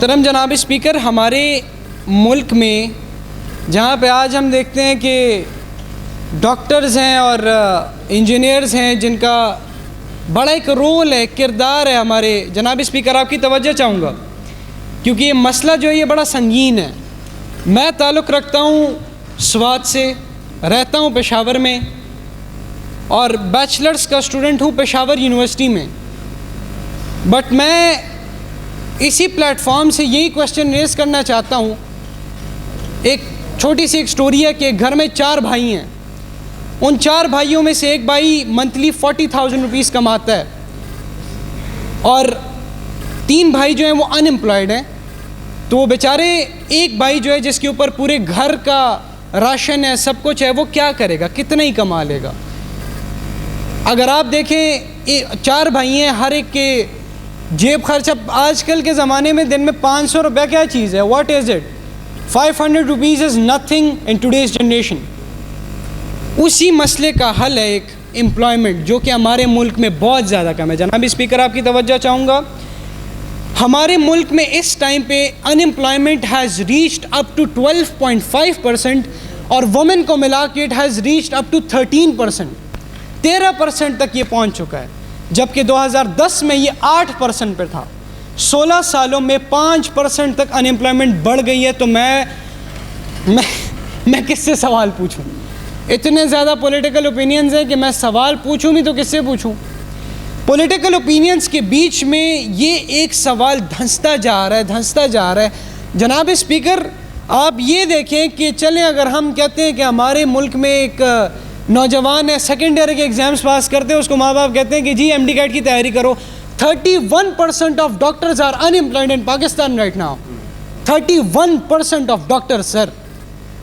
तरम जनाब स्पीकर, हमारे मुल्क में जहाँ पे आज हम देखते हैं कि डॉक्टर्स हैं और इंजीनियर्स हैं जिनका बड़ा एक रोल है, किरदार है हमारे। जनाब स्पीकर, आपकी तवज्जो चाहूँगा क्योंकि ये मसला जो है ये बड़ा संगीन है। मैं ताल्लुक़ रखता हूँ स्वात से, रहता हूँ पेशावर में और बैचलर्स का स्टूडेंट हूँ पेशावर यूनिवर्सिटी में। बट मैं इसी प्लेटफॉर्म से यही क्वेश्चन रेज़ करना चाहता हूँ। एक छोटी सी एक स्टोरी है कि एक घर में 4 भाई हैं। उन 4 भाइयों में से एक भाई मंथली 40,000 रुपीज़ कमाता है और 3 भाई जो हैं वो अनएम्प्लॉयड हैं। तो वो बेचारे, एक भाई जो है जिसके ऊपर पूरे घर का राशन है, सब कुछ है, वो क्या करेगा, कितना ही कमा लेगा। अगर आप देखें 4 भाई हैं, हर एक के जेब खर्च, अब आजकल के ज़माने में दिन में 500 रुपये क्या चीज़ है, what is it, 500 rupees is nothing in today's generation. उसी मसले का हल है एक एम्प्लॉयमेंट, जो कि हमारे मुल्क में बहुत ज़्यादा कम है। जनाब स्पीकर, आपकी तवज्जो चाहूँगा, हमारे मुल्क में इस टाइम पे unemployment has reached up to 12.5% और वुमेन को मिला के it has reached up to 13%, 13% तक ये पहुँच चुका है, जबकि 2010 में ये 8% पर था। 16 सालों में 5% तक अनएम्प्लॉयमेंट बढ़ गई है। तो मैं किससे सवाल पूछूं? इतने ज़्यादा पॉलिटिकल ओपिनियंस हैं कि मैं सवाल पूछूं भी तो किससे पूछूं? पॉलिटिकल ओपिनियंस के बीच में ये एक सवाल धंसता जा रहा है। जनाब स्पीकर, आप ये देखें कि चलें, अगर हम कहते हैं कि हमारे मुल्क में एक नौजवान है, सेकेंड ईयर के एग्ज़ाम्स पास करते हैं, उसको माँ बाप कहते हैं कि जी MD कैट की तैयारी करो। 31% of doctors are unemployed in Pakistan right now, 31% of doctors sir,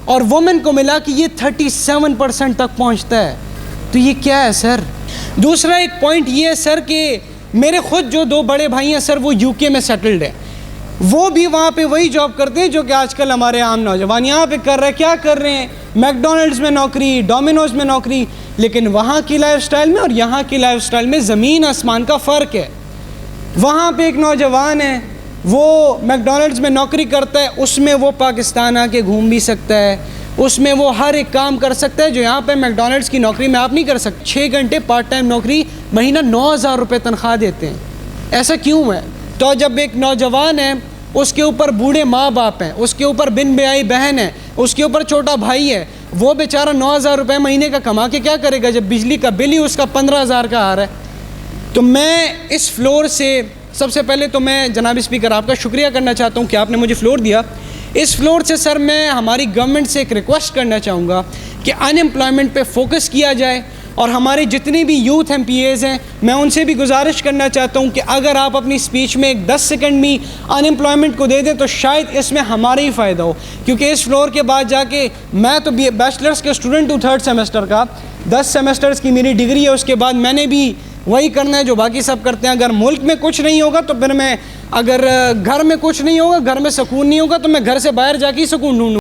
और वुमेन को मिला कि ये 37% तक पहुंचता है। तो ये क्या है सर? दूसरा एक पॉइंट ये है सर कि मेरे खुद जो 2 बड़े भाई हैं सर, वो UK में सेटल्ड है। वो भी वहाँ पे वही जॉब करते हैं जो कि आजकल हमारे आम नौजवान यहाँ पे कर रहे हैं। क्या कर रहे हैं? मैकडोनल्ड्स में नौकरी, डोमिनोज़ में नौकरी। लेकिन वहाँ की लाइफस्टाइल में और यहाँ की लाइफस्टाइल में ज़मीन आसमान का फ़र्क है। वहाँ पे एक नौजवान है, वो मैकडोनल्ड्स में नौकरी करता है, उसमें वो पाकिस्तान आके घूम भी सकता है, उसमें वो हर एक काम कर सकता है जो यहाँ पे मैकडोनल्ड्स की नौकरी में आप नहीं कर सकते। 6 घंटे पार्ट टाइम नौकरी, महीना 9,000 रुपये तनख्वाह देते हैं। ऐसा क्यों है? तो जब एक नौजवान है, उसके ऊपर बूढ़े माँ बाप हैं, उसके ऊपर बिन ब्याही बहन है, उसके ऊपर छोटा भाई है, वो बेचारा 9,000 रुपये महीने का कमा के क्या करेगा जब बिजली का बिल ही उसका 15,000 का आ रहा है। तो मैं इस फ्लोर से सबसे पहले तो मैं जनाब स्पीकर आपका शुक्रिया करना चाहता हूँ कि आपने मुझे फ्लोर दिया। इस फ्लोर से सर मैं हमारी गवर्नमेंट से एक रिक्वेस्ट करना चाहूँगा कि अनएम्प्लॉयमेंट पे फोकस किया जाए और हमारे जितने भी यूथ MPAs हैं, मैं उनसे भी गुजारिश करना चाहता हूँ कि अगर आप अपनी स्पीच में एक 10 सेकंड भी अनएम्प्लॉयमेंट को दे दें तो शायद इसमें हमारा ही फ़ायदा हो। क्योंकि इस फ्लोर के बाद जाके मैं तो बैचलर्स के स्टूडेंट हूँ 3rd सेमेस्टर का, 10 सेमेस्टर्स की मेरी डिग्री है। उसके बाद मैंने भी वही करना है जो बाकी सब करते हैं। अगर मुल्क में कुछ नहीं होगा तो फिर मैं, अगर घर में कुछ नहीं होगा, घर में सुकून नहीं होगा, तो मैं घर से बाहर जाके ही सुकून ढूंढूँ।